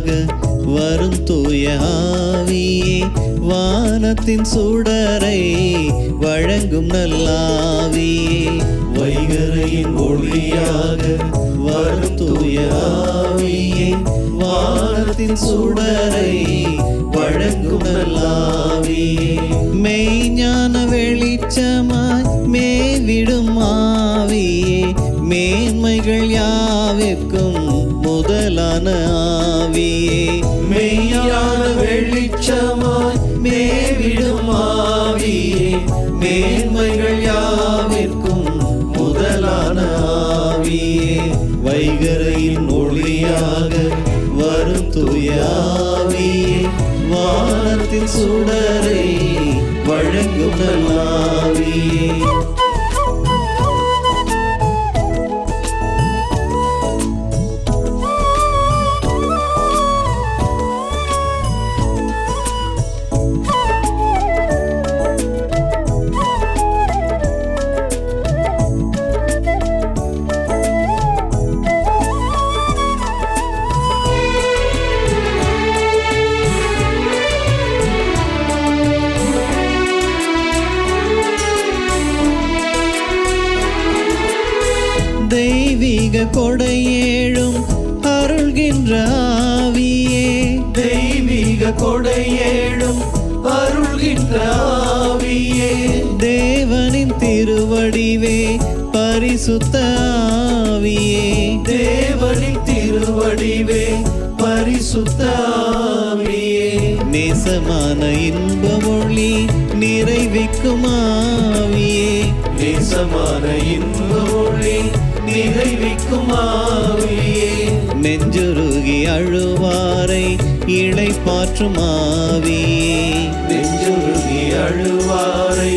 ஒளியாக வரும் தூய ஆவியே, வானத்தின் சுடரை வழங்கும் நல்லாவியே. வைகரையின் ஒளியாக வரும் தூய ஆவியே, வானத்தின் சுடரை வழங்கும் நல்லாவியே. மெய்ஞான வெளிச்சமாய் மேவிடும் ஆவியே, மேன்மைகள் யாவிற்கும் முதலான ஆவியே. மெய்ஞான வெளிச்சமாய் மேவிடும் ஆவியே, மேன்மைகள் யாவிற்கும் முதலான ஆவியே. வைகரையின் ஒளியாக வரும் தூய ஆவியே, வானத்தின் சுடரை வழங்கும் நல்லாவியே. தெய்வீக கொடையேழும் அருள்கின்ற ஆவியே, தெய்வீக கொடையேழும் அருள்கின்ற ஆவியே. தேவனின் திருவடிவே பரிசுத்த ஆவியே, தேவனின் திருவடிவே பரிசுத்த ஆவியே. நேசமான இன்ப ஒளி நிறைவிக்கும் ஆவியே, நேசமான இன்ப ஒளி நிறைவிக்கும் ஆவியே. நெஞ்சுருகி அழுவாரை இளைப்பாற்றும் ஆவியே, நெஞ்சுருகி அழுவாரை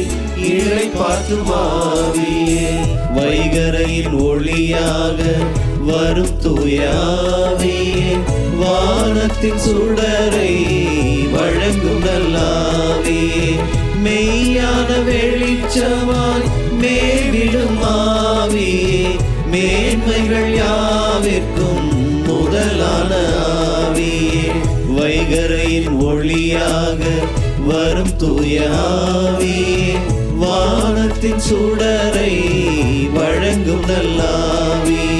இளைப்பாற்றும் ஆவியே. வைகரையின் ஒளியாக வரும் தூய ஆவியே, வானத்தின் சுடரை வழங்கும் நல்லாவியே. மெய்யான வெளிச்சமாய் மேவிடும் ஆவியே, மேன்மைகள் யாவிற்கும் முதலான ஆவியே. வைகரையின் ஒளியாக வரும் தூய ஆவியே, வானத்தின் சுடரை வழங்கும் நல்லாவியே.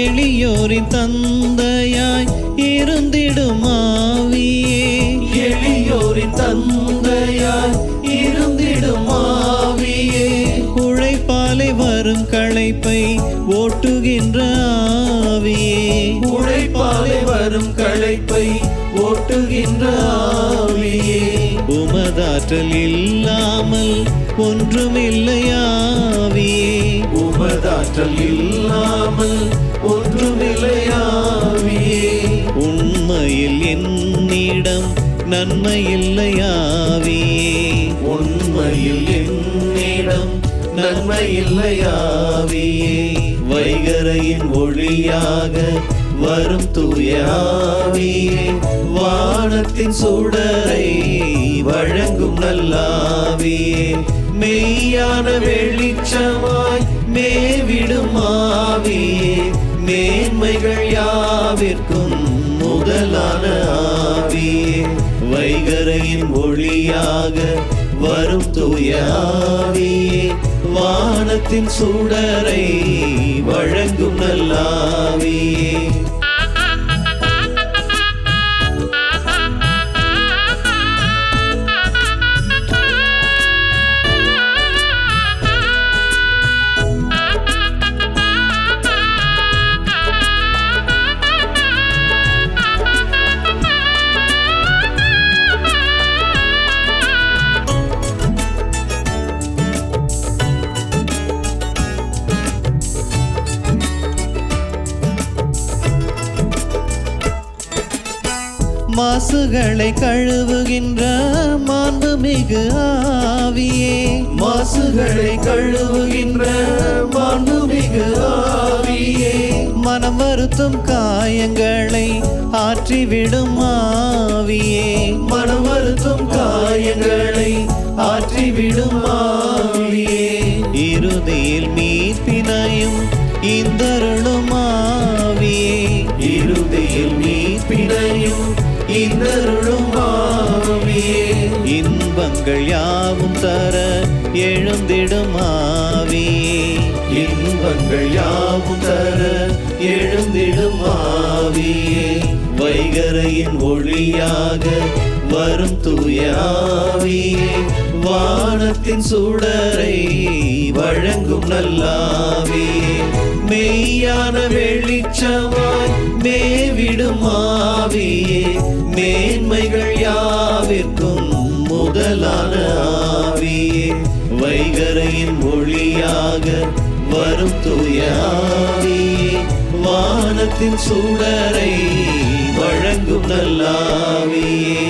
எளியோரின் தந்தையாய் இருந்திடும் ஆவியே, எளியோரின் தந்தையாய் இருந்திடும் ஆவியே. உழைப்பாலே வரும் களைப்பை ஓட்டுகின்ற ஆவியே, உழைப்பாலே வரும் களைப்பை ஓட்டுகின்ற ஆவியே. உமதாற்றல் இல்லாமல் ஒன்றுமில்லையாவியே, உமதாற்றல் இல்லாமல் ஒன்றுமில்லையாவியே. உண்மையில் என்னிடம் நன்மையில்லையாவியே, உண்மையில் என்னிடம் நன்மையில்லையாவியே. வைகரையின் ஒளியாக வரும் தூய ஆவியே, வானத்தின் சுடரை வழங்கும் நல்லாவியே. மெய்யான வெளிச்சமாய் மேவிடும் ஆவியே, மேன்மைகள் யாவிற்கும் முதலான ஆவியே. வைகரையின் ஒளியாக வரும் தூய ஆவியே, வானத்தின் சுடரை வழங்கும் நல்லாவியே. மாசுகளை கழுவுகின்ற மாண்புமிகு ஆவியே, மாசுகளை கழுவுகின்ற மாண்புமிகு ஆவியே, மனம் வருத்தும் காயங்களை ஆற்றிவிடும் ஆவியே, மனம் வருத்தும் காயங்களை ஆற்றிவிடும் ஆவியே, இறுதியில் மீட்பினையும் இந்தருளும் ஆவியே, இறுதியில் மீட்பினையும் இந்தருளும் ஆவியே, இன்பங்கள் யாவும் தர எழுந்திடும் ஆவியே, இன்பங்கள் யாவும் தர எழுந்திடும் ஆவியே, வைகரையின் ஒளியாக வரும் தூய ஆவியே, வானத்தின் சுடரை வழங்கும் நல்லாவியே, மெய்யான வெளிச்சமாய் மேவிடும் ஆவியே, மேன்மைகள் யாவிற்கும் முதலான ஆவியே, வைகரையின் ஒளியாக வரும் தூய ஆவியே, வானத்தின் சுடரை வழங்கும் நல்லாவியே.